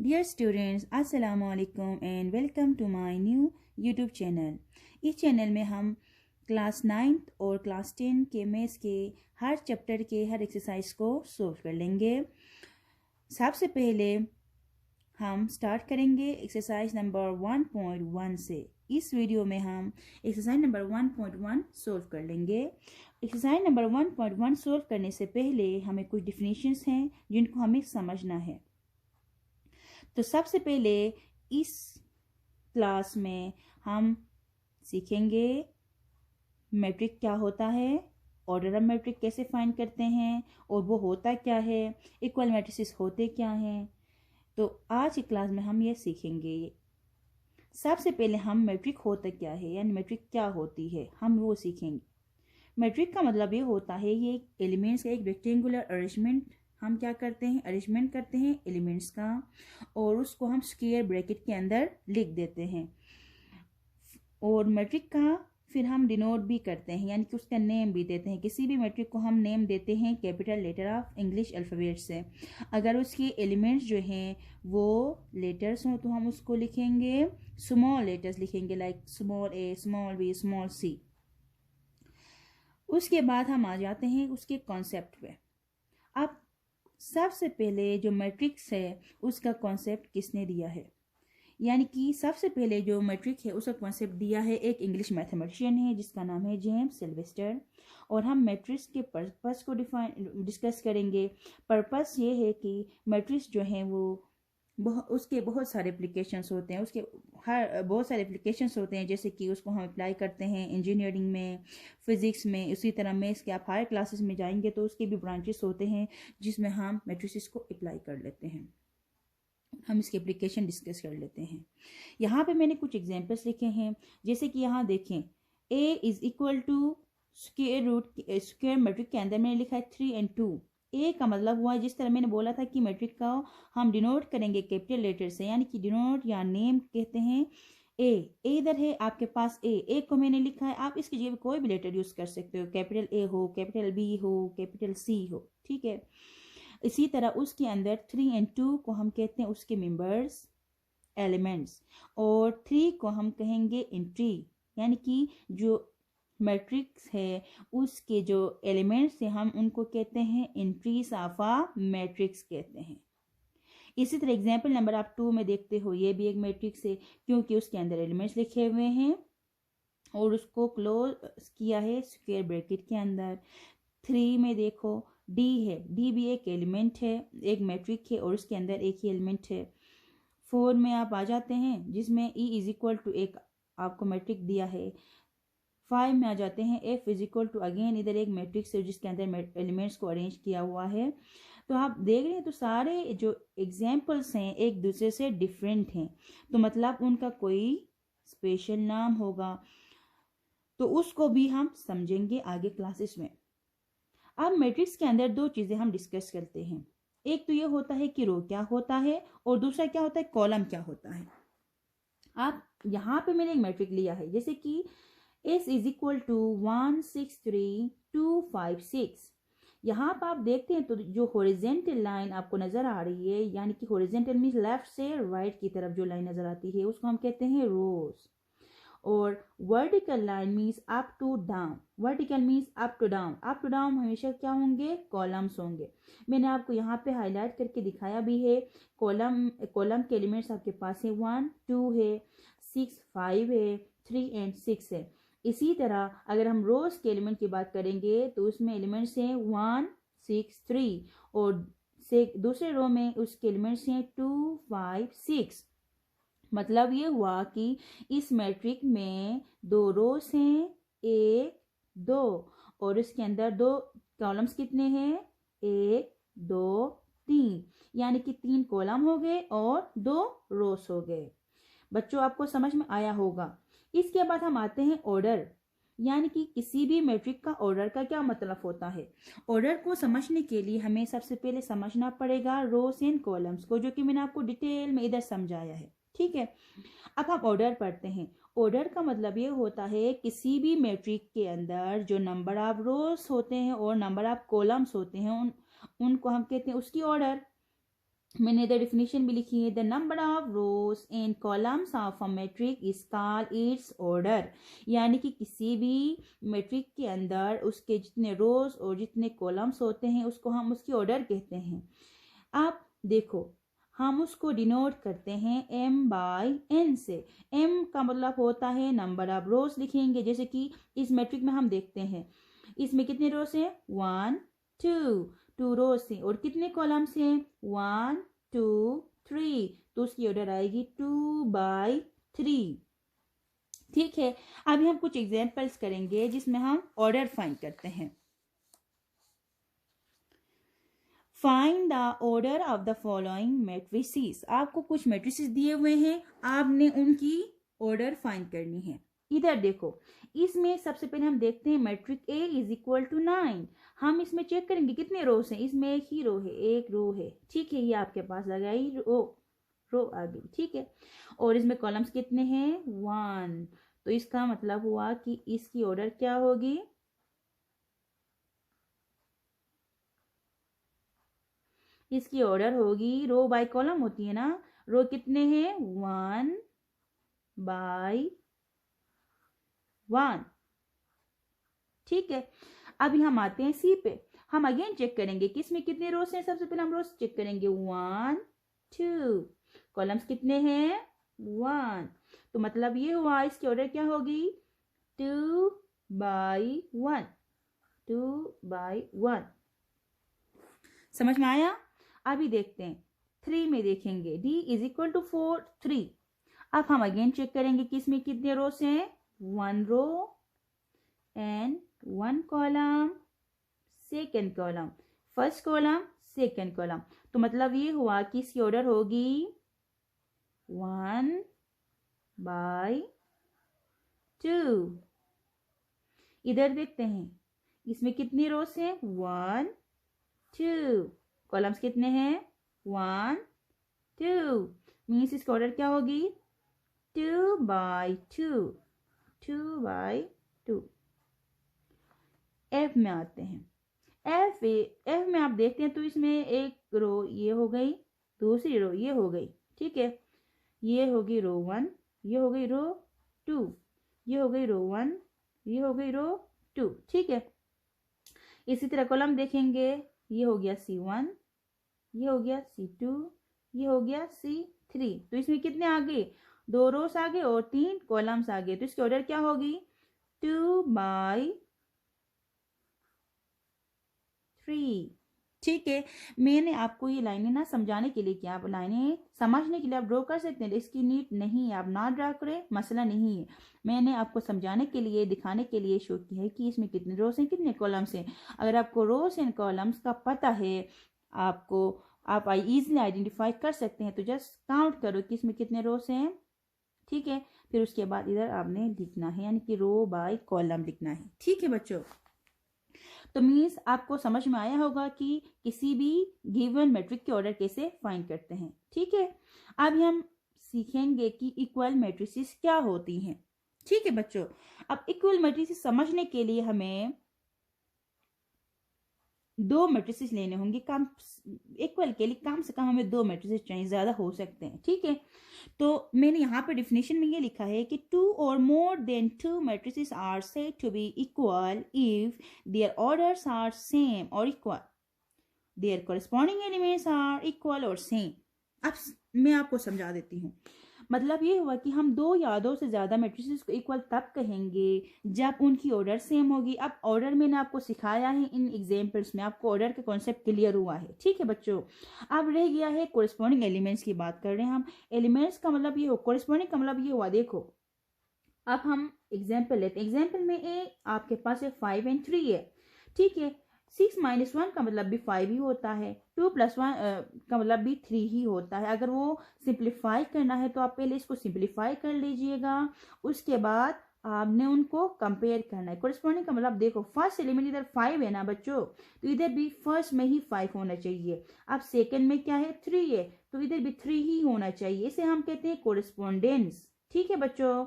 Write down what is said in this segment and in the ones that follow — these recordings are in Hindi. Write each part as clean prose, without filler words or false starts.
Dear students, Assalamu alaikum and welcome to my new YouTube channel. इस चैनल में हम क्लास 9th और क्लास 10 के मैथ्स के हर चैप्टर के हर एक्सरसाइज को सॉल्व कर लेंगे। सबसे पहले हम स्टार्ट करेंगे एक्सरसाइज नंबर 1.1 से। इस वीडियो में हम एक्सरसाइज नंबर 1.1 सॉल्व कर लेंगे। एक्सरसाइज नंबर 1.1 सॉल्व करने से पहले हमें कुछ डिफिनीशंस हैं जिनको हमें समझना है। तो सबसे पहले इस क्लास में हम सीखेंगे मैट्रिक क्या होता है, ऑर्डर ऑफ मैट्रिक कैसे फाइंड करते हैं और वो होता क्या है, इक्वल मैट्रिसेस होते क्या हैं। तो आज की क्लास में हम ये सीखेंगे। सबसे पहले हम मैट्रिक होता क्या है यानी मैट्रिक क्या होती है हम वो सीखेंगे। मैट्रिक का मतलब ये होता है ये एलिमेंट्स का एक रेक्टेंगुलर अरेंजमेंट हम क्या करते हैं, अरेंजमेंट करते हैं एलिमेंट्स का और उसको हम स्क्वायर ब्रैकेट के अंदर लिख देते हैं। और मैट्रिक का फिर हम डिनोट भी करते हैं यानी कि उसका नेम भी देते हैं। किसी भी मैट्रिक को हम नेम देते हैं capital letter of English alphabet से। अगर उसके एलिमेंट्स जो हैं वो लेटर्स हों तो हम उसको लिखेंगे स्मॉल लेटर्स लिखेंगे, लाइक स्मॉल ए, स्मॉल बी, स्मॉल सी। उसके बाद हम आ जाते हैं उसके कॉन्सेप्ट पे। अब सबसे पहले जो मैट्रिक्स है उसका कॉन्सेप्ट किसने दिया है, यानी कि सबसे पहले जो मैट्रिक है उसका कॉन्सेप्ट दिया है एक इंग्लिश मैथमेटिशियन है जिसका नाम है जेम्स सिल्वेस्टर। और हम मैट्रिक्स के पर्पस को डिस्कस करेंगे। पर्पस ये है कि मैट्रिक्स जो है वो उसके बहुत सारे एप्लीकेशंस होते हैं, उसके बहुत सारे एप्लीकेशंस होते हैं, जैसे कि उसको हम अप्लाई करते हैं इंजीनियरिंग में, फिज़िक्स में। उसी तरह मैथ्स के आप हायर क्लासेस में जाएंगे तो उसके भी ब्रांचेस होते हैं जिसमें हम मैट्रिसेस को अप्लाई कर लेते हैं। हम इसके एप्लीकेशन डिस्कस कर लेते हैं। यहाँ पे मैंने कुछ एग्जांपल्स लिखे हैं, जैसे कि यहाँ देखें a is equal to square root, square matrix के अंदर मैंने लिखा है 3 and 2। ए का मतलब हुआ जिस तरह मैंने बोला था कि मैट्रिक का हम डिनोट करेंगे कैपिटल लेटर से, यानी कि डिनोट या नेम कहते हैं ए इधर है आपके पास ए को मैंने लिखा है। आप इसकी जगह कोई भी लेटर यूज कर सकते हो, कैपिटल ए हो, कैपिटल बी हो, कैपिटल सी हो, ठीक है। इसी तरह उसके अंदर 3 and 2 को हम कहते हैं उसके मेंबर्स, एलिमेंट्स, और 3 को हम कहेंगे एंट्री, यानी कि जो मैट्रिक्स है उसके जो एलिमेंट्स हैं हम उनको कहते हैं एंट्रीज ऑफ अ मैट्रिक्स कहते हैं। इसी तरह एग्जाम्पल नंबर आप 2 में देखते हो, ये भी एक मैट्रिक्स है क्योंकि उसके अंदर एलिमेंट्स लिखे हुए हैं और उसको क्लोज किया है स्क्वायर ब्रैकेट के अंदर। 3 में देखो डी है, डी भी एक एलिमेंट है, एक मैट्रिक है और उसके अंदर एक ही एलिमेंट है। 4 में आप आ जाते हैं जिसमें ई इज इक्वल टू एक आपको मैट्रिक दिया है। 5 में आ जाते हैं F is equal to again इधर एक मैट्रिक्स है जिसके अंदर एलिमेंट्स को अरेंज किया हुआ है। तो आप देख रहे हैं तो सारे जो एग्जाम्पल्स हैं एक दूसरे से डिफरेंट हैं, तो मतलब उनका कोई स्पेशल नाम होगा, तो उसको भी हम समझेंगे आगे क्लासेस में। अब मैट्रिक्स के अंदर दो चीज़ें हम डिस्कस करते हैं, एक तो ये होता है कि रो क्या होता है और दूसरा क्या होता है कॉलम क्या होता है। आप यहाँ पे मैंने एक मैट्रिक लिया है जैसे कि S इज इक्वल टू 1 6 3 2 5 6। यहाँ पर आप देखते हैं तो जो हॉरिजेंटल लाइन आपको नजर आ रही है, यानी कि हॉरिजेंटल मीन्स लेफ्ट से राइट की तरफ जो लाइन नजर आती है उसको हम कहते हैं रोज, और vertical line means up to down, vertical means up to down, up to down हमेशा क्या होंगे, कॉलम्स होंगे। मैंने आपको यहाँ पे हाईलाइट करके दिखाया भी है। कॉलम के एलिमेंट्स आपके पास है 1 2 है, 6 5 है, 3 and 6 है। इसी तरह अगर हम रोज के एलिमेंट की बात करेंगे तो उसमें एलिमेंट्स हैं 1 6 3 और से दूसरे रो में उसके एलिमेंट्स हैं 2 5 6। मतलब ये हुआ कि इस मैट्रिक में 2 रोज हैं 1 2 और इसके अंदर 2 कॉलम्स कितने हैं 1 2 3, यानी कि 3 कॉलम हो गए और 2 रोज हो गए। बच्चों आपको समझ में आया होगा। इसके बाद हम आते हैं ऑर्डर, यानी कि किसी भी मैट्रिक का ऑर्डर का क्या मतलब होता है। ऑर्डर को समझने के लिए हमें सबसे पहले समझना पड़ेगा रोज एंड कॉलम्स को, जो कि मैंने आपको डिटेल में इधर समझाया है, ठीक है। अब हम ऑर्डर पढ़ते हैं। ऑर्डर का मतलब ये होता है किसी भी मैट्रिक के अंदर जो नंबर ऑफ रोज होते हैं और नंबर ऑफ कॉलम्स होते हैं उनको हम कहते हैं उसकी ऑर्डर। मैंने इधर डिफिनीशन भी लिखी है। The number of rose and columns of a matric is called its order. यानी कि किसी भी मैट्रिक के अंदर उसके जितने रोज और जितने कॉलम्स होते हैं उसको हम उसकी ऑर्डर कहते हैं। आप देखो, हम उसको डिनोट करते हैं m बाई n से। m का मतलब होता है नंबर ऑफ रोज लिखेंगे, जैसे कि इस मैट्रिक में हम देखते हैं इसमें कितने रोज हैं, 1 2, 2 रोज हैं। और कितने कॉलम्स हैं, 1 2 3, तो उसकी ऑर्डर आएगी 2/3। ठीक है, अभी हम कुछ एग्जांपल्स करेंगे जिसमें हम ऑर्डर फाइंड करते हैं। Find the order of the following matrices. आपको कुछ मैट्रिसेस दिए हुए हैं, आपने उनकी ऑर्डर फाइंड करनी है। इधर देखो, इसमें सबसे पहले हम देखते हैं matrix A is equal to 9। हम इसमें चेक करेंगे कितने रोज हैं, इसमें एक ही रो है, एक रो है। ठीक है, ये आपके पास लगाई रो आ गई। ठीक है, और इसमें कॉलम्स कितने हैं, 1। तो इसका मतलब हुआ कि इसकी ऑर्डर क्या होगी, इसकी ऑर्डर होगी, रो बाय कॉलम होती है ना, रो कितने हैं, 1/1। ठीक है, अभी हम आते हैं सी पे। हम अगेन चेक करेंगे कि इसमें कितने रोज हैं। सबसे पहले हम रोज चेक करेंगे, 1 2, कॉलम्स कितने हैं, 1। तो मतलब ये हुआ इसकी ऑर्डर क्या होगी, 2/1, 2/1। समझ में आया। अभी देखते हैं 3 में, देखेंगे d इज इक्वल टू 4 3। अब हम अगेन चेक करेंगे कि इसमें कितने रोज हैं, 1 row and 1 column, second column, first column, second column. तो मतलब ये हुआ कि इसकी ऑर्डर होगी 1/2। इधर देखते हैं इसमें कितनी रोज हैं, 1 2, कॉलम्स कितने हैं, 1 2, मीन्स इसका ऑर्डर क्या होगी, 2/2, 2/2। एफ में आते हैं। एफ में आप देखते हैं तो इसमें एक रो ये हो गई, दूसरी रो ये हो गई। ठीक है, ये होगी रो 1, ये हो गई रो 2, ये हो गई रो 1, ये हो गई रो 2। ठीक है, इसी तरह कॉलम देखेंगे, ये हो गया C1, ये हो गया C2, ये हो गया C3। तो इसमें कितने आ गए, 2 रोस आ गए और 3 कॉलम्स आ गए। तो इसकी ऑर्डर क्या होगी, 2/3। ठीक है, मैंने आपको ये लाइनें ना समझाने के लिए किया, आप लाइनें समझने के लिए आप ड्रॉ कर सकते हैं, इसकी नीड नहीं है, आप ना ड्रॉ करें, मसला नहीं है। मैंने आपको समझाने के लिए, दिखाने के लिए शो किया है कि इसमें कितने रोज हैं, कितने कॉलम्स हैं। अगर आपको रोज एंड कॉलम्स का पता है, आप इजीली आइडेंटिफाई कर सकते हैं, तो जस्ट काउंट करो कि इसमें कितने रोज हैं। ठीक है, फिर उसके बाद इधर आपने लिखना है, यानी कि रो बाय कॉलम लिखना है। ठीक है बच्चों, तो मीन्स आपको समझ में आया होगा कि किसी भी गिवन मैट्रिक की ऑर्डर कैसे फाइंड करते हैं। ठीक है, अब हम सीखेंगे कि इक्वल मैट्रिसेस क्या होती हैं। ठीक है बच्चों, अब इक्वल मैट्रिसेस समझने के लिए हमें 2 मैट्रिसेस लेने होंगे। कम इक्वल के लिए कम से कम हमें 2 मैट्रिसेस चाहिए, ज्यादा हो सकते हैं। ठीक है, तो मैंने यहाँ पे डिफिनेशन में ये लिखा है कि 2 or more than 2 matrices are said to be equal if their orders are same or equal, their corresponding elements are equal or same। अब मैं आपको समझा देती हूँ। मतलब ये हुआ कि हम 2 या 2 से ज्यादा मैट्रिसेस को इक्वल तब कहेंगे जब उनकी ऑर्डर सेम होगी। अब ऑर्डर मैंने आपको सिखाया है, इन एग्जांपल्स में आपको ऑर्डर का कॉन्सेप्ट क्लियर हुआ है। ठीक है बच्चों, अब रह गया है कोरिस्पॉन्डिंग एलिमेंट्स की बात कर रहे हैं हम। एलिमेंट्स का मतलब ये हो, कोरिस्पॉन्डिंग का मतलब ये हुआ, देखो अब हम एग्जाम्पल लेते हैं। एग्जाम्पल में आपके पास 5 and 3 है। ठीक है, 6 - 1 का मतलब भी 5 ही होता है, 2 + 1 का मतलब भी 3 ही होता है। अगर वो सिंप्लीफाई करना है तो आप पहले इसको सिंप्लीफाई कर लीजिएगा, उसके बाद आपने उनको कंपेयर करना है। कोरिस्पॉन्डिंग का मतलब देखो, फर्स्ट एलिमेंट इधर 5 है ना बच्चों, तो इधर भी फर्स्ट में ही 5 होना चाहिए। अब सेकंड में क्या है, 3 है, तो इधर भी 3 ही होना चाहिए। इसे हम कहते हैं कोरिस्पॉन्डेंस। ठीक है बच्चों,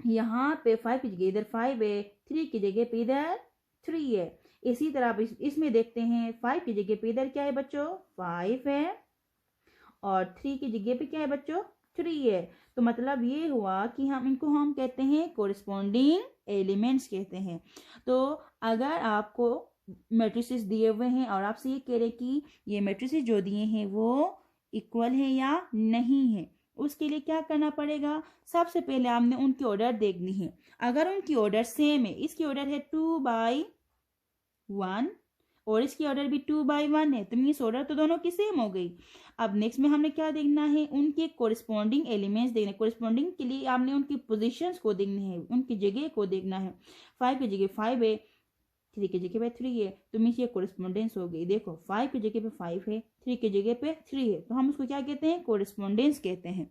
यहाँ पे 5 की जगह इधर 5 है, 3 की जगह पे इधर 3 है। इसी तरह आप इसमें देखते हैं 5 की जगह पे इधर क्या है बच्चों 5 है और 3 की जगह पे क्या है बच्चों 3 है। तो मतलब ये हुआ कि हम कहते हैं कोरिस्पोंडिंग एलिमेंट्स कहते हैं। तो अगर आपको मैट्रिसेस दिए हुए हैं और आपसे ये कह रहे हैं कि ये मैट्रिसेस जो दिए हैं वो इक्वल है या नहीं है, उसके लिए क्या करना पड़ेगा, सबसे पहले आपने उनकी ऑर्डर देखनी है। अगर उनकी ऑर्डर सेम है, इसकी ऑर्डर है 2/1 और इसकी ऑर्डर भी 2/1 है, तो मीन्स ऑर्डर तो दोनों की सेम हो गई। अब नेक्स्ट में हमने क्या देखना है, उनके कोरिस्पोंडिंग एलिमेंट्स देखने। कोरिस्पोंडिंग के लिए आपने उनकी पोजीशंस को देखना है, उनकी जगह को देखना है। 5 की जगह 5 है, 3 की जगह पे 3 है, तो मीन्स ये कोरिस्पोंडेंस हो गई। देखो 5 की जगह पे 5 है, 3 की जगह पे 3 है, तो हम उसको क्या कहते हैं, कोरिस्पोंडेंस कहते हैं।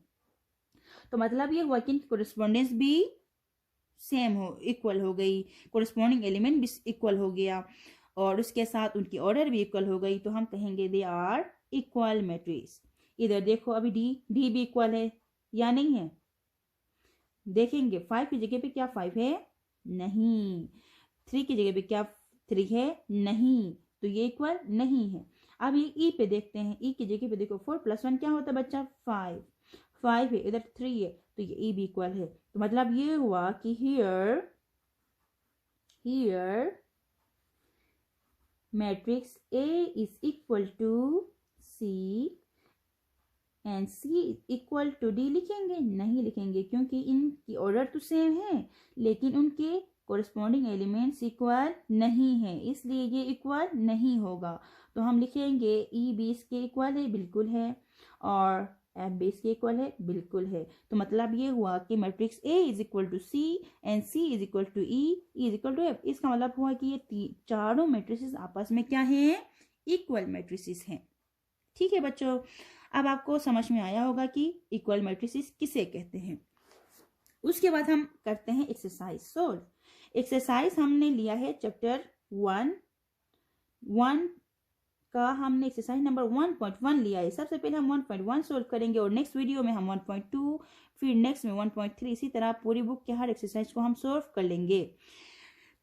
तो मतलब ये हुआ कि कोरिस्पोंडेंस भी सेम हो, इक्वल हो गई, कोरिस्पोंडिंग एलिमेंट भी इक्वल हो गया और उसके साथ उनकी ऑर्डर भी इक्वल हो गई, तो हम कहेंगे दे आर इक्वल मैट्रिक्स। इधर देखो अभी डी भी इक्वल है या नहीं है, देखेंगे 5 की जगह पे क्या 5 है, नहीं। 3 की जगह पे क्या 3 है, नहीं, तो ये इक्वल नहीं है। अब ये ई पे देखते हैं, ई की जगह पे देखो 4 + 1 क्या होता है बच्चा 5 है, इधर 3 है, तो ये ई भी इक्वल है। तो मतलब ये हुआ कि here matrix A is equal to C and C equal to D लिखेंगे, नहीं लिखेंगे, क्योंकि इनकी ऑर्डर तो सेम है लेकिन उनके कोरिस्पोंडिंग एलिमेंट्स इक्वल नहीं है, इसलिए ये इक्वल नहीं होगा। तो हम लिखेंगे E B इसके इक्वल है, बिल्कुल है, और F B इसके इक्वल है, बिल्कुल है। तो मतलब ये हुआ कि matrix A is equal to C and C is equal to E is equal to F। इसका मतलब हुआ कि ये चारों मैट्रिसेस आपस में क्या हैं, इक्वल मैट्रिसेस हैं। ठीक है बच्चों, अब आपको समझ में आया होगा कि इक्वल मैट्रिसेस किसे कहते हैं। उसके बाद हम करते हैं एक्सरसाइज सोल्व। एक्सरसाइज हमने लिया है चैप्टर 1 का, हमने एक्सरसाइज नंबर 1.1 लिया है। सबसे पहले हम 1.1 सोल्व करेंगे और नेक्स्ट वीडियो में हम 1.2, फिर नेक्स्ट में 1.3, इसी तरह पूरी बुक के हर एक्सरसाइज को हम सोल्व कर लेंगे।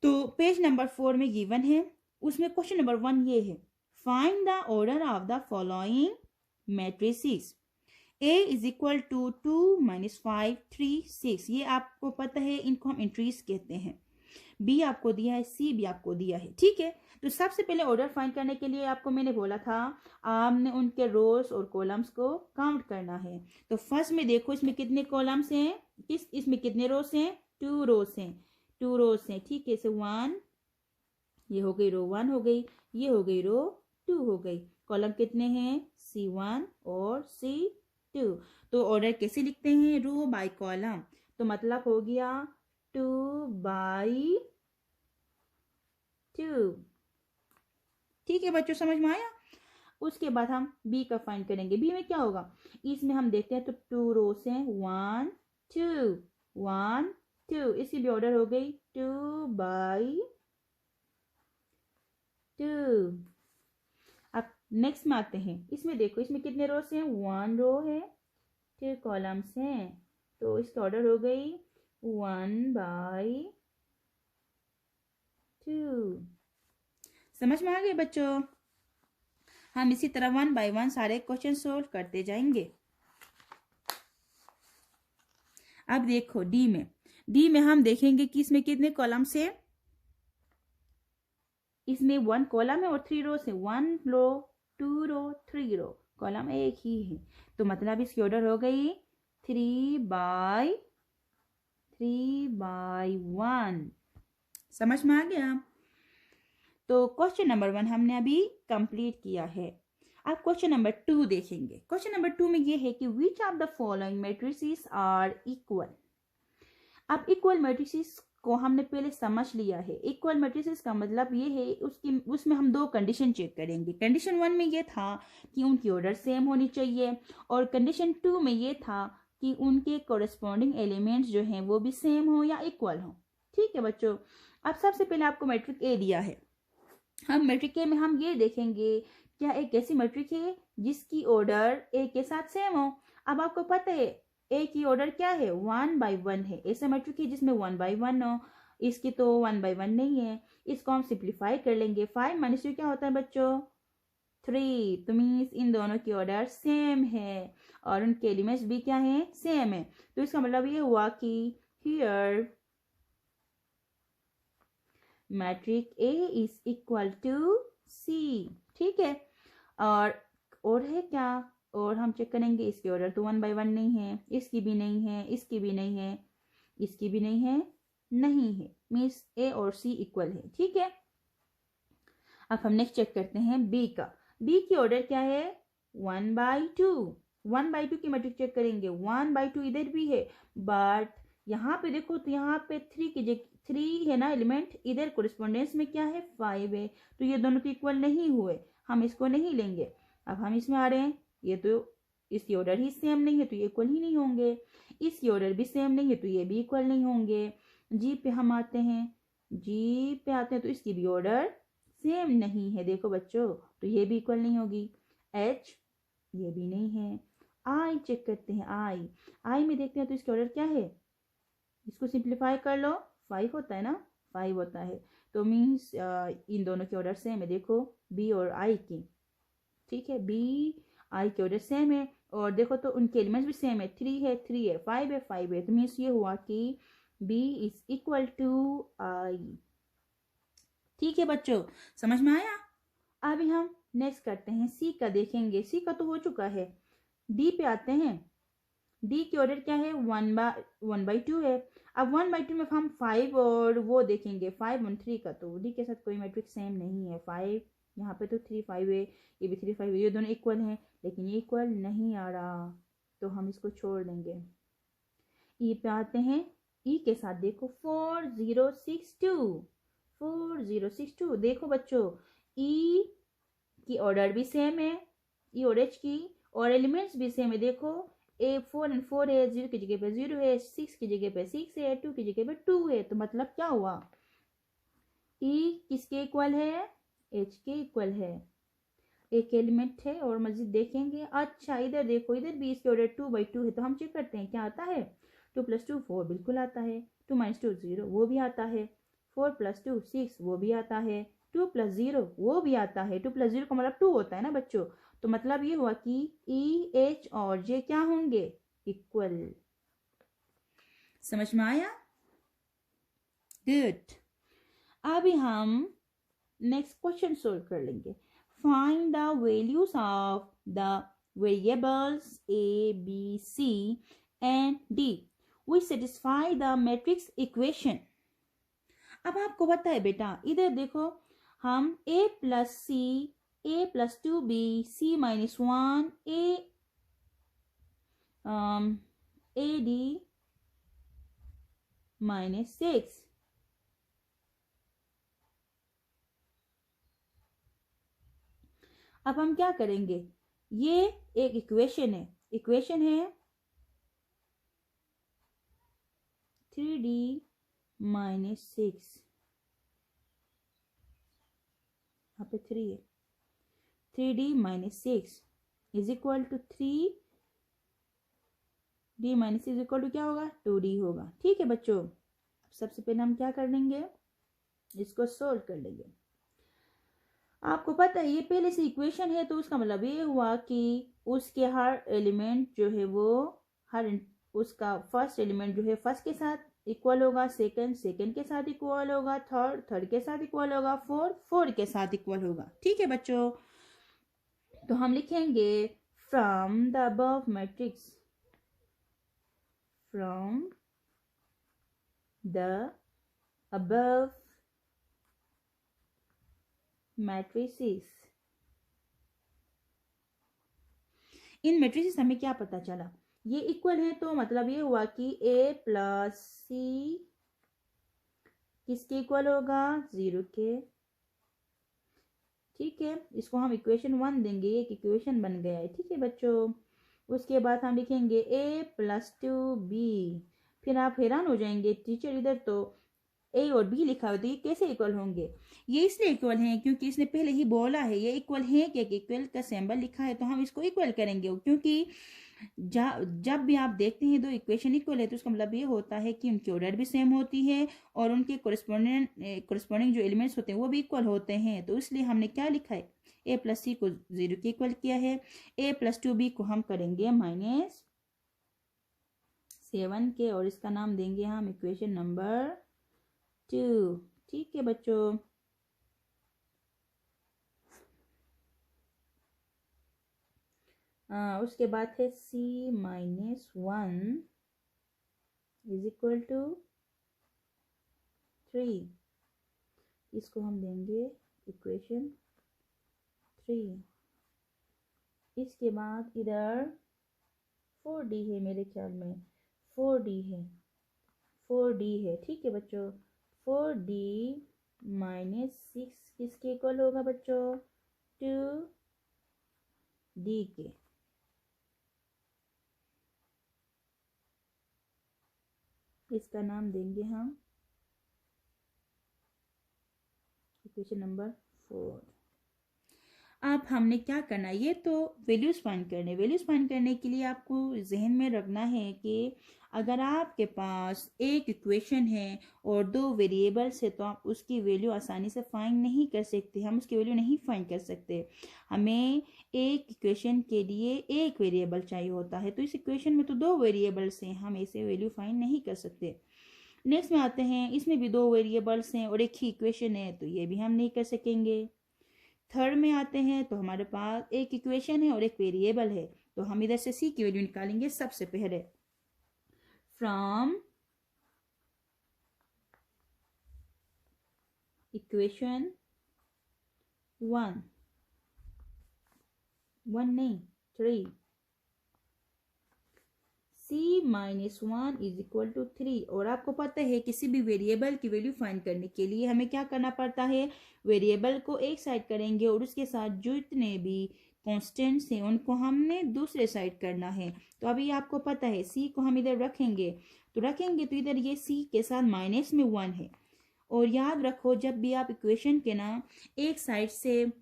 तो पेज नंबर 4 में गिवन है, उसमें क्वेश्चन नंबर 1 ये है, find the order of the following matrices. A is equal to 2 - 5 3 6, ये आपको पता है, इनको हम एंट्रीज कहते हैं। B आपको दिया है, C भी आपको दिया है, ठीक है। तो सबसे पहले ऑर्डर फाइंड करने के लिए आपको मैंने बोला था आपने उनके रोज और कॉलम्स को काउंट करना है। तो फर्स्ट में देखो इसमें कितने कॉलम्स हैं, इसमें कितने रोज हैं, 2 रोज हैं, 2 रोज हैं, ठीक है। 1, ये हो गई रो 1 हो गई, ये हो गई रो 2 हो गई। कॉलम कितने हैं, C1 और C2। तो ऑर्डर कैसे लिखते हैं, रो बाय कॉलम, तो मतलब हो गया 2/2। ठीक है बच्चों, समझ में आया। उसके बाद हम बी का फाइंड करेंगे। बी में क्या होगा, इसमें हम देखते हैं तो 2 रोज हैं, 1 2 1 2, इसकी भी ऑर्डर हो गई 2/2। अब नेक्स्ट में आते हैं, इसमें देखो इसमें कितने रोज हैं, 1 रो है, 2 कॉलम्स हैं, तो इसकी ऑर्डर हो गई 1/2। समझ में आ गए बच्चों। हम इसी तरह 1 by 1 सारे क्वेश्चन सोल्व करते जाएंगे। अब देखो डी में हम देखेंगे कि इसमें कितने कॉलम्स है, इसमें 1 कॉलम है और 3 रोज है, 1 रो 2 रो 3 रो, कॉलम एक ही है, तो मतलब इसकी ऑर्डर हो गई 3/1। समझ में आ गया। तो क्वेश्चन नंबर 1 हमने अभी कंप्लीट किया है। अब क्वेश्चन नंबर 2 देखेंगे। क्वेश्चन नंबर 2 में ये है कि which of the following matrices are equal. अब इक्वल मैट्रिसेस को हमने पहले समझ लिया है। इक्वल मैट्रिसेस का मतलब ये है उसमें हम 2 कंडीशन चेक करेंगे। कंडीशन 1 में ये था कि उनकी ऑर्डर सेम होनी चाहिए और कंडीशन 2 में ये था कि उनके कोरिस्पोंडिंग एलिमेंट्स जो हैं वो भी सेम हो या इक्वल हो। ठीक है बच्चों। अब सबसे पहले आपको मैट्रिक ए दिया है, हम मैट्रिक ए में हम ये देखेंगे क्या एक ऐसी मैट्रिक है जिसकी ऑर्डर ए के साथ सेम हो। अब आपको पता है ए की ऑर्डर क्या है, 1/1 है। ऐसा मैट्रिक है जिसमें 1/1 हो, इसकी तो 1/1 नहीं है, इसको हम सिंप्लीफाई कर लेंगे। 5 माइनस 2 क्या होता है बच्चों? 3। तो मीन्स इन दोनों की ऑर्डर सेम है और उनके एलिमेंट्स भी क्या है? सेम है। तो इसका मतलब ये हुआ कि here matrix A is equal to C। ठीक है, और है क्या? और हम चेक करेंगे, इसकी ऑर्डर तो 1/1 नहीं है, इसकी भी नहीं है, इसकी भी नहीं है, इसकी भी नहीं है, नहीं है, मीन्स A और C इक्वल है। ठीक है, अब हम नेक्स्ट चेक करते हैं B का। B की ऑर्डर क्या है? 1/2। 1/2 की मैट्रिक्स चेक करेंगे, 1/2 इधर भी है, बट यहाँ पे देखो तो यहाँ पे 3 की जगह 3 है ना एलिमेंट, इधर कोरिस्पोंडेंस में क्या है? 5 है। तो ये दोनों तो इक्वल नहीं हुए, हम इसको नहीं लेंगे। अब हम इसमें आ रहे हैं, ये तो इसकी ऑर्डर ही सेम नहीं है तो ये इक्वल ही नहीं होंगे, इसकी ऑर्डर भी सेम नहीं है तो ये भी इक्वल नहीं होंगे। जी पे हम आते हैं, जी पे आते हैं तो इसकी भी ऑर्डर सेम नहीं है, देखो बच्चों, तो ये भी इक्वल नहीं होगी। एच, ये भी नहीं है। आई चेक करते हैं, आई में देखते हैं तो इसकी ऑर्डर क्या है? इसको सिंप्लीफाई कर लो, 5 होता है ना, 5 होता है। तो मीन्स इन दोनों की ऑर्डर सेम है, देखो बी और आई की। ठीक है, बी आई की ऑर्डर सेम है और देखो तो उनके एलिमेंट्स भी सेम है, 3 है 3 है, 5 है 5 है। तो मीन्स ये हुआ कि बी इज इक्वल टू आई। ठीक है बच्चों, समझ में आया? अभी हम नेक्स्ट करते हैं, सी का देखेंगे। सी का तो हो चुका है, डी पे आते हैं। डी की ऑर्डर क्या है? 1/2 है। अब 1/2 में हम 5 और वो देखेंगे 5 और 3 का, तो डी के साथ कोई मैट्रिक्स सेम नहीं है। 5 यहाँ पे तो 3 5 है, ये भी 3 5 है, ये दोनों इक्वल हैं, लेकिन ये इक्वल नहीं आ रहा, तो हम इसको छोड़ देंगे। ई पे आते हैं, ई के साथ देखो 4062 देखो बच्चों, ई की ऑर्डर भी सेम है, ई और एच की, और एलिमेंट्स भी सेम है। देखो ए 4 और 4 है, 0 की जगह पे 0 है, 6 की जगह पे 6 है, 2 की जगह पे 2 है। तो मतलब क्या हुआ? ई किसके इक्वल है? एच के इक्वल है। एक एलिमेंट है और मजीद देखेंगे। अच्छा इधर देखो, इधर भी इसके ऑर्डर 2/2 है, तो हम चेक करते हैं क्या आता है। 2 + 2 4 बिल्कुल आता है, 2 - 2 0 वो भी आता है, 4 + 2 6 वो भी आता है, 2 + 0 वो भी आता है। 2 + 0 का मतलब 2 होता है ना बच्चों। तो मतलब ये हुआ कि ई एच और जे क्या होंगे? इक्वल। समझ में आया? गुड। अभी हम नेक्स्ट क्वेश्चन सोल्व कर लेंगे। Find the values of the variables a, b, c and d which satisfy the matrix equation। अब आपको पता है बेटा, इधर देखो हम a + c, a + 2b, c - 1, ad - 6, अब हम क्या करेंगे? ये एक इक्वेशन है, 3d - 6, यहाँ पे 3 है, 3d - 6 is equal to 3d - 6 equal to क्या होगा? 2d होगा। ठीक है बच्चों, सबसे पहले हम क्या कर लेंगे? इसको सोल्व कर लेंगे। आपको पता है ये पहले से इक्वेशन है, तो उसका मतलब ये हुआ कि उसके हर एलिमेंट जो है वो उसका फर्स्ट एलिमेंट जो है फर्स्ट के साथ इक्वल होगा, सेकंड के साथ इक्वल होगा, थर्ड के साथ इक्वल होगा, फोर्थ के साथ इक्वल होगा। ठीक है बच्चों, तो हम लिखेंगे from the above matrix, from the above matrices. In matrices हमें क्या पता चला? ये इक्वल है, तो मतलब ये हुआ कि a + c किसके इक्वल होगा? 0 के। ठीक है, इसको हम इक्वेशन 1 देंगे, एक इक्वेशन बन गया है। ठीक है बच्चों, उसके बाद हम लिखेंगे a + 2b। फिर आप हैरान हो जाएंगे, टीचर इधर तो ए और बी लिखा है, तो ये कैसे इक्वल होंगे? ये इसलिए इक्वल हैं क्योंकि इसने पहले ही बोला है ये इक्वल है कि इक्वल का सिंबल लिखा है, तो हम इसको इक्वल करेंगे, क्योंकि जब भी आप देखते हैं दो इक्वेशन इक्वल है तो उसका मतलब ये होता है कि उनकी ऑर्डर भी सेम होती है और उनके कोरिस्पोंडिंग जो एलिमेंट्स होते हैं वो भी इक्वल होते हैं। तो इसलिए हमने क्या लिखा है, a प्लस सी को 0 के इक्वल किया है, a प्लस 2b को हम करेंगे -7 के और इसका नाम देंगे हम इक्वेशन नंबर 2। ठीक है बच्चों। उसके बाद है c -1 इज इक्वल टू 3। इसको हम देंगे इक्वेशन 3। इसके बाद इधर 4d है, मेरे ख्याल में 4d है। ठीक है बच्चों, 4d -6 किसके इक्वल होगा बच्चों, 2d के। इसका नाम देंगे हम इक्वेशन नंबर 4। अब हमने क्या करना है, ये तो वैल्यूज फाइंड करने के लिए आपको जहन में रखना है कि अगर आपके पास एक इक्वेशन है और दो वेरिएबल्स है तो आप उसकी वैल्यू आसानी से फाइंड नहीं कर सकते, हम उसकी वैल्यू नहीं फाइंड कर सकते। हमें एक इक्वेशन के लिए एक वेरिएबल चाहिए होता है, तो इस इक्वेशन में तो दो वेरिएबल्स हैं, हम ऐसे वैल्यू फाइंड नहीं कर सकते। नेक्स्ट में आते हैं, इसमें भी दो वेरिएबल्स हैं और एक ही इक्वेशन है, तो ये भी हम नहीं कर सकेंगे। थर्ड में आते हैं तो हमारे पास एक इक्वेशन है और एक वेरिएबल है, तो हम इधर से सी की वैल्यू निकालेंगे सबसे पहले। फ्रॉम इक्वेशन 1 नहीं 3, c -1 इज इक्वल टू 3। और आपको पता है किसी भी वेरिएबल की वैल्यू फाइंड करने के लिए हमें क्या करना पड़ता है, वेरिएबल को एक साइड करेंगे और उसके साथ जो इतने भी कॉन्स्टेंट्स हैं उनको हमने दूसरे साइड करना है। तो अभी आपको पता है c को हम इधर रखेंगे तो इधर ये c के साथ -1 है। और याद रखो जब भी आप इक्वेशन के ना एक साइड से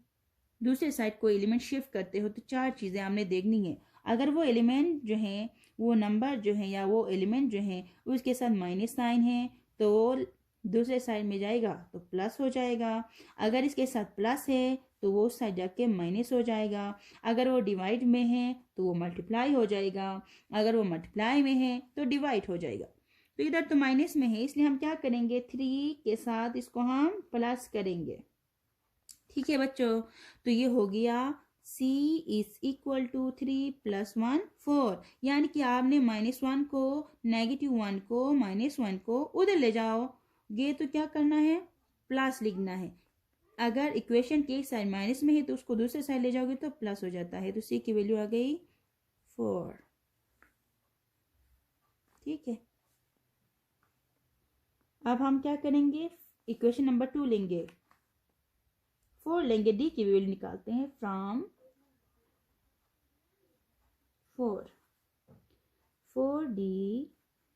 दूसरे साइड को एलिमेंट शिफ्ट करते हो तो चार चीज़ें हमने देखनी है। अगर वो एलिमेंट जो है, वो नंबर जो है या वो एलिमेंट जो है उसके साथ माइनस साइन है तो वो दूसरे साइड में जाएगा तो प्लस हो जाएगा। अगर इसके साथ प्लस है तो वो उस साइड जाके माइनस हो जाएगा। अगर वो डिवाइड में है तो वो मल्टीप्लाई हो जाएगा। अगर वो मल्टीप्लाई में है तो डिवाइड हो जाएगा। तो इधर तो माइनस में है, इसलिए हम क्या करेंगे, 3 के साथ इसको हम प्लस करेंगे। ठीक है बच्चों, तो ये हो गया c इज इक्वल टू 3 + 1 4। यानी कि आपने -1 को -1 को -1 को उधर ले जाओगे तो क्या करना है, प्लस लिखना है। अगर इक्वेशन के एक साइड माइनस में है तो उसको दूसरे साइड ले जाओगे तो प्लस हो जाता है। तो c की वैल्यू आ गई 4। ठीक है, अब हम क्या करेंगे, इक्वेशन नंबर 2 लेंगे, 4 लेंगे, d की वैल्यू निकालते हैं। From 4d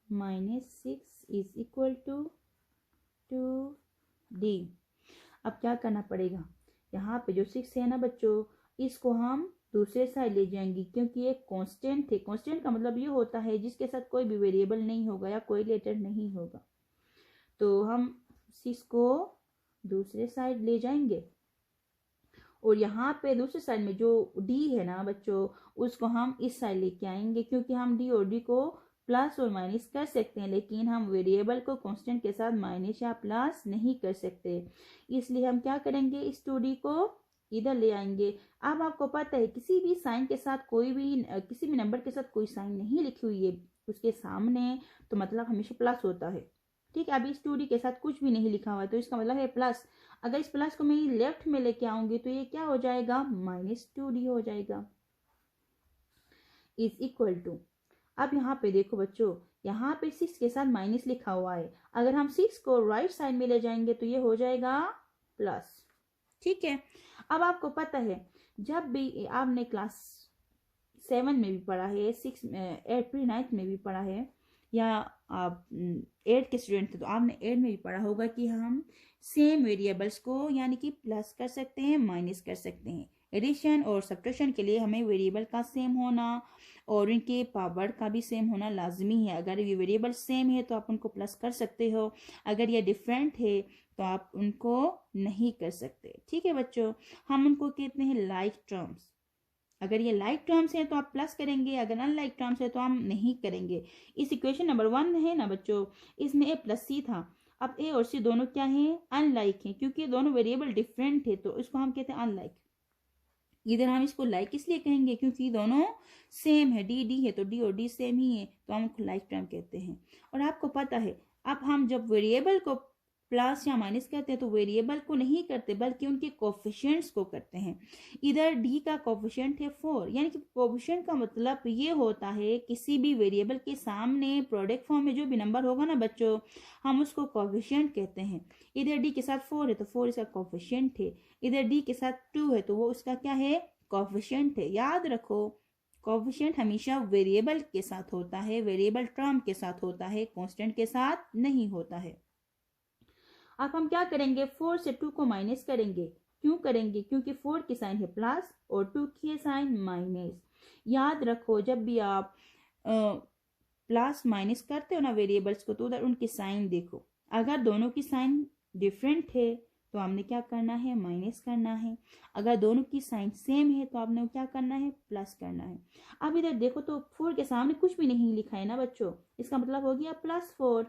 -6 is equal to 2d। अब क्या करना पड़ेगा, यहाँ पे जो 6 है ना बच्चों, इसको हम दूसरे साइड ले जाएंगे क्योंकि ये कांस्टेंट थे। कांस्टेंट का मतलब ये होता है जिसके साथ कोई भी वेरिएबल नहीं होगा या कोई लेटर नहीं होगा। तो हम 6 को दूसरे साइड ले जाएंगे और यहाँ पे दूसरे साइड में जो d है ना बच्चों, उसको हम इस साइड लेके आएंगे क्योंकि हम d और d को प्लस और माइनस कर सकते हैं, लेकिन हम वेरिएबल को कांस्टेंट के साथ माइनस या प्लस नहीं कर सकते। इसलिए हम क्या करेंगे, इस 2d को इधर ले आएंगे। अब आपको पता है किसी भी साइन के साथ किसी भी नंबर के साथ कोई साइन नहीं लिखी हुई है उसके सामने, तो मतलब हमेशा प्लस होता है। ठीक है, अभी इस 2d के साथ कुछ भी नहीं लिखा हुआ है तो इसका मतलब है प्लस। अगर इस प्लस को मैं लेफ्ट में लेके आऊंगी तो ये क्या हो जाएगा, -2d हो जाएगा। इज इक्वल टू, अब यहाँ पे देखो बच्चों, यहाँ पे 6 के साथ माइनस लिखा हुआ है, अगर हम 6 को राइट साइड में ले जाएंगे तो ये हो जाएगा प्लस। ठीक है, अब आपको पता है जब भी आपने क्लास 7 में भी पढ़ा है, 6 8 प्री 9 में भी पढ़ा है, या आप 8 के स्टूडेंट थे तो आपने 8 में भी पढ़ा होगा कि हम सेम वेरिएबल्स को यानी कि प्लस कर सकते हैं, माइनस कर सकते हैं। एडिशन और सब्ट्रैक्शन के लिए हमें वेरिएबल का सेम होना और इनके पावर का भी सेम होना लाजमी है। अगर ये वेरिएबल सेम है तो आप उनको प्लस कर सकते हो, अगर ये डिफरेंट है तो आप उनको नहीं कर सकते। ठीक है बच्चों, हम उनको कहते हैं लाइक टर्म्स। अगर ये लाइक टर्म्स है तो आप प्लस करेंगे, अगर अनलाइक टर्म्स है तो हम नहीं करेंगे। इस इक्वेशन नंबर 1 है ना बच्चों, इसमें ए प्लस सी था। अब ए और सी दोनों क्या है, अनलाइक है, क्योंकि दोनों वेरिएबल डिफरेंट है तो इसको हम कहते हैं अनलाइक। इधर हम इसको लाइक इसलिए कहेंगे क्योंकि दोनों सेम है, डी डी है तो डी और डी सेम ही है तो हम लाइक टर्म कहते हैं। और आपको पता है, अब हम जब वेरिएबल को प्लस या माइनस करते हैं तो वेरिएबल को नहीं करते बल्कि उनके कोफिशिएंट्स को करते हैं। इधर डी का कोफिशिएंट है 4, यानी कि कोफिशिएंट का मतलब ये होता है किसी भी वेरिएबल के सामने प्रोडक्ट फॉर्म में जो भी नंबर होगा ना बच्चों, हम उसको कोफिशिएंट कहते हैं। इधर डी के साथ 4 है तो 4 इसका कोफिशिएंट है, इधर डी के साथ 2 है तो वो उसका क्या है, कोफिशिएंट है। याद रखो, कोफिशिएंट हमेशा वेरिएबल के साथ होता है, वेरिएबल टर्म के साथ होता है, कांस्टेंट के साथ नहीं होता है। अब हम क्या करेंगे, 4 से 2 को माइनस करेंगे। क्यों करेंगे, क्योंकि 4 की साइन है प्लस और 2 की साइन माइनस। याद रखो, जब भी आप प्लस माइनस करते हो ना वेरिएबल्स को, तो उधर उनकी साइन देखो, अगर दोनों की साइन डिफरेंट है तो हमने क्या करना है, माइनस करना है। अगर दोनों की साइन सेम है तो आपने क्या करना है, प्लस करना है। अब इधर देखो तो 4 के सामने कुछ भी नहीं लिखा है ना बच्चों, इसका मतलब हो गया +4।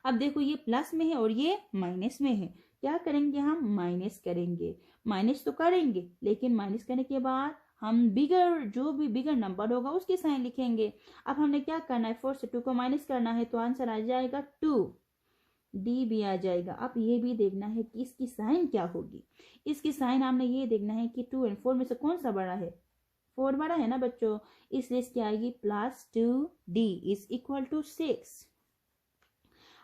अब देखो ये प्लस में है और ये माइनस में है, क्या करेंगे, हम माइनस करेंगे। माइनस तो करेंगे लेकिन माइनस करने के बाद हम बिगर, जो भी बिगर नंबर होगा उसकी साइन लिखेंगे। अब हमने क्या करना है, 4 से 2 को माइनस करना है तो आंसर आ जाएगा 2, डी भी आ जाएगा। अब ये भी देखना है कि इसकी साइन क्या होगी। इसकी साइन हमने ये देखना है कि 2 और 4 में से कौन सा बड़ा है, 4 बड़ा है ना बच्चों, इसलिए इसकी आएगी +2d इज इक्वल टू 6।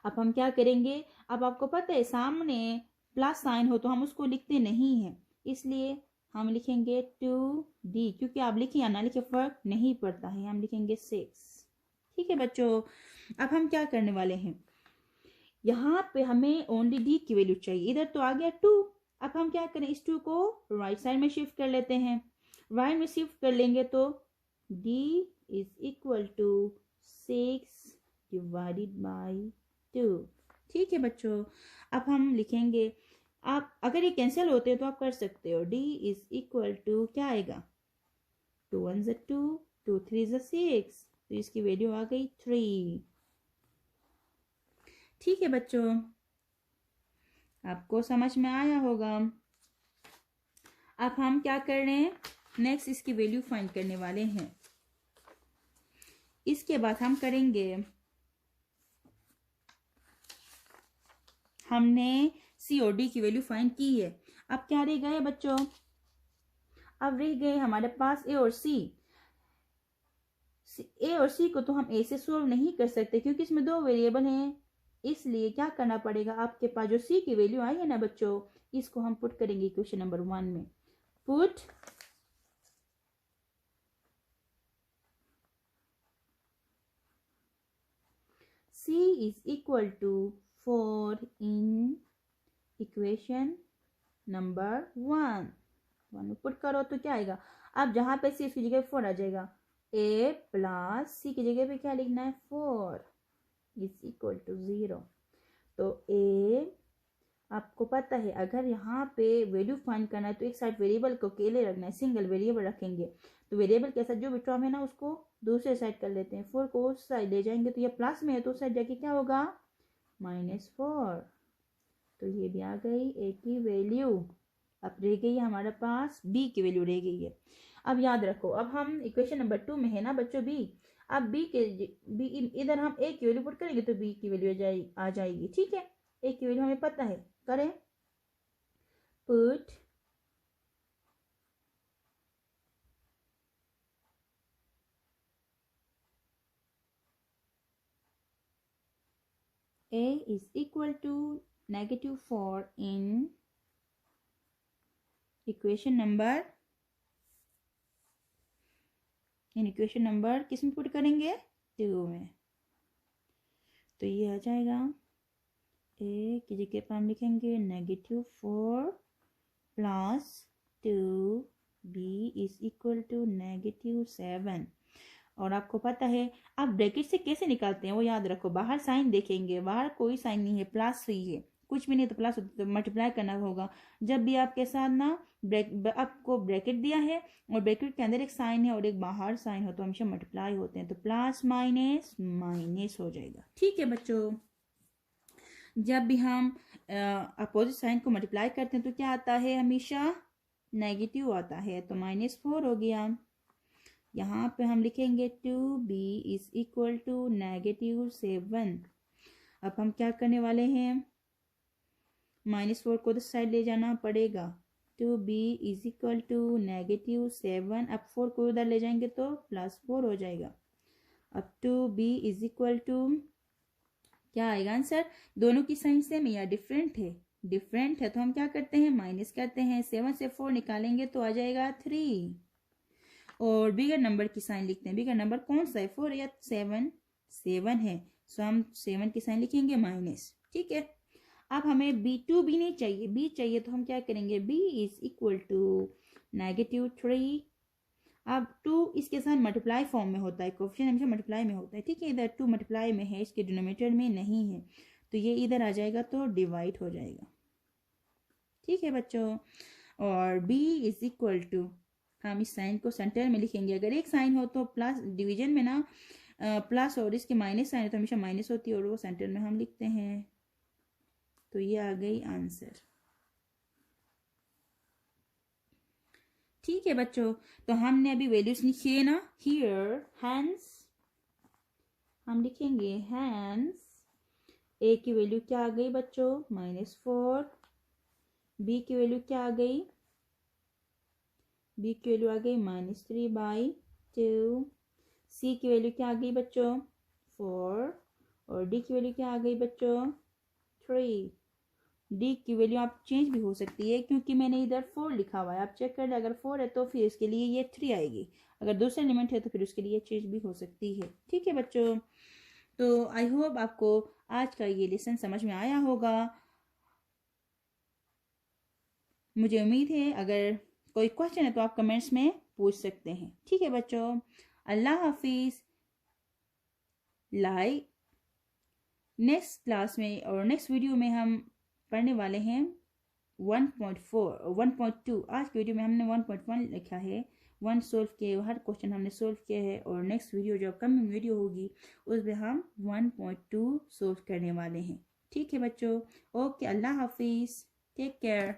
अब हम क्या करेंगे, अब आपको पता है सामने प्लस साइन हो तो हम उसको लिखते नहीं हैं, इसलिए हम लिखेंगे 2d, क्योंकि आप लिखे या ना लिखे फर्क नहीं पड़ता है, हम लिखेंगे 6। ठीक है बच्चों, अब हम क्या करने वाले हैं, यहाँ पे हमें ओनली d की वैल्यू चाहिए, इधर तो आ गया 2। अब हम क्या करें, इस 2 को राइट साइड में शिफ्ट कर लेते हैं। राइट में शिफ्ट कर लेंगे तो d is equal to 6 divided by 2। ठीक है बच्चों, अब हम लिखेंगे, आप अगर ये कैंसिल होते हैं तो आप कर सकते हो, d इज इक्वल टू क्या आएगा, 2 1 ज़ 2, 2 3 ज़ 6, तो इसकी वैल्यू आ गई 3। ठीक है बच्चों, आपको समझ में आया होगा। अब हम क्या कर रहे हैं, नेक्स्ट इसकी वैल्यू फाइंड करने वाले हैं। इसके बाद हम करेंगे, हमने सी और डी की वैल्यू फाइंड की है। अब क्या रह गए बच्चों, अब रह गए हमारे पास ए और सी। ए और सी को तो हम ए से सोल्व नहीं कर सकते क्योंकि इसमें 2 वेरिएबल हैं, इसलिए क्या करना पड़ेगा, आपके पास जो सी की वैल्यू आई है ना बच्चों, इसको हम पुट करेंगे क्वेश्चन नंबर 1 में। Put c is equal to 4 in equation number 1 में पुट करो तो क्या आएगा, अब जहां पे सी उसकी जगह 4 आ जाएगा, a प्लस सी की जगह पे क्या लिखना है, 4 इज इक्वल टू 0। तो a, आपको पता है अगर यहाँ पे वैल्यू फाइंड करना है तो एक साइड वेरिएबल को अकेले रखना है, सिंगल वेरिएबल रखेंगे, तो वेरिएबल के साथ जो भी टर्म है ना उसको दूसरे साइड कर लेते हैं, 4 को उस साइड ले जाएंगे तो ये प्लस में है तो उस साइड जाके क्या होगा, -4। तो ये भी आ गई ए की वैल्यू। अब रह गई हमारे पास बी की वैल्यू रह गई है। अब याद रखो, अब हम इक्वेशन नंबर 2 में है ना बच्चों बी, अब बी इधर हम ए की वैल्यू पुट करेंगे तो बी की वैल्यू आ जाएगी। ठीक है, ए की वैल्यू हमें पता है, करें put a is equal to -4 in equation number किस में पुट करेंगे, 2 में। तो ये आ जाएगा, a की जगह पर हम लिखेंगे -4 plus 2b is equal to -7। और आपको पता है आप ब्रैकेट से कैसे निकालते हैं वो याद रखो। बाहर साइन देखेंगे, बाहर कोई साइन नहीं है, प्लस ही है, कुछ भी नहीं तो प्लस तो मल्टीप्लाई करना होगा। जब भी आपके साथ ना आपको ब्रैकेट दिया है और ब्रैकेट के अंदर एक साइन है और एक बाहर साइन हो तो हमेशा मल्टीप्लाई होते हैं, तो प्लस माइनस माइनस हो जाएगा। ठीक है बच्चों, जब भी हम अपोजिट साइन को मल्टीप्लाई करते हैं तो क्या आता है, हमेशा नेगेटिव आता है, तो -4 हो गया। यहाँ पे हम लिखेंगे 2b इज इक्वल टू -7। अब हम क्या करने वाले हैं, -4 को तो साइड ले जाना पड़ेगा। 2b is equal to -7। अब 4 को उधर ले जाएंगे तो +4 हो जाएगा। अब 2b इज इक्वल टू क्या आएगा आंसर, दोनों की साइन सेम या डिफरेंट है, डिफरेंट है तो हम क्या करते हैं, माइनस करते हैं। 7 से 4 निकालेंगे तो आ जाएगा 3। और बिगर नंबर की साइन लिखते हैं। बिगर नंबर कौन सा है, 4 या 7? 7 है, सो हम 7 की साइन लिखेंगे माइनस। ठीक है, अब हमें b नहीं चाहिए, b चाहिए तो हम क्या करेंगे, b इज इक्वल टू -3। अब 2 इसके साथ मल्टीप्लाई फॉर्म में होता है, कोएफिशिएंट हमेशा मल्टीप्लाई में होता है। ठीक है, इधर 2 मल्टीप्लाई में है, इसके डिनोमिनेटर में नहीं है, तो ये इधर आ जाएगा तो डिवाइड हो जाएगा। ठीक है बच्चों, और b इज इक्वल टू, हम इस साइन को सेंटर में लिखेंगे। अगर एक साइन हो तो प्लस, डिवीजन में ना प्लस और इसके माइनस साइन है तो हमेशा माइनस होती है और वो सेंटर में हम लिखते हैं। तो ये आ गई आंसर। ठीक है बच्चों, तो हमने अभी वैल्यूज लिखी है ना, हियर हैंस हम लिखेंगे हैंस ए की वैल्यू क्या आ गई बच्चों, -4। बी की वैल्यू क्या आ गई, बी की वैल्यू आ गई -3/2। सी की वैल्यू क्या आ गई बच्चों, 4। और डी की वैल्यू क्या आ गई बच्चों, 3। डी की वैल्यू आप चेंज भी हो सकती है क्योंकि मैंने इधर 4 लिखा हुआ है, आप चेक कर ले, अगर 4 है तो फिर इसके लिए ये 3 आएगी, अगर दूसरा एलिमेंट है तो फिर उसके लिए चेंज भी हो सकती है। ठीक है बच्चों, तो आई होप आपको आज का ये लेसन समझ में आया होगा। मुझे उम्मीद है अगर कोई क्वेश्चन है तो आप कमेंट्स में पूछ सकते हैं। ठीक है बच्चों, अल्लाह हाफिज। लाइक नेक्स्ट क्लास में और नेक्स्ट वीडियो में हम पढ़ने वाले हैं 1.2। आज की वीडियो में हमने 1.1 लिखा है, 1 सोल्व किए, हर क्वेश्चन हमने सोल्व किया है। और नेक्स्ट वीडियो जो अपकमिंग वीडियो होगी उसमें हम 1.2 सोल्व करने वाले हैं। ठीक है बच्चों, ओके, अल्लाह हाफिज, टेक केयर।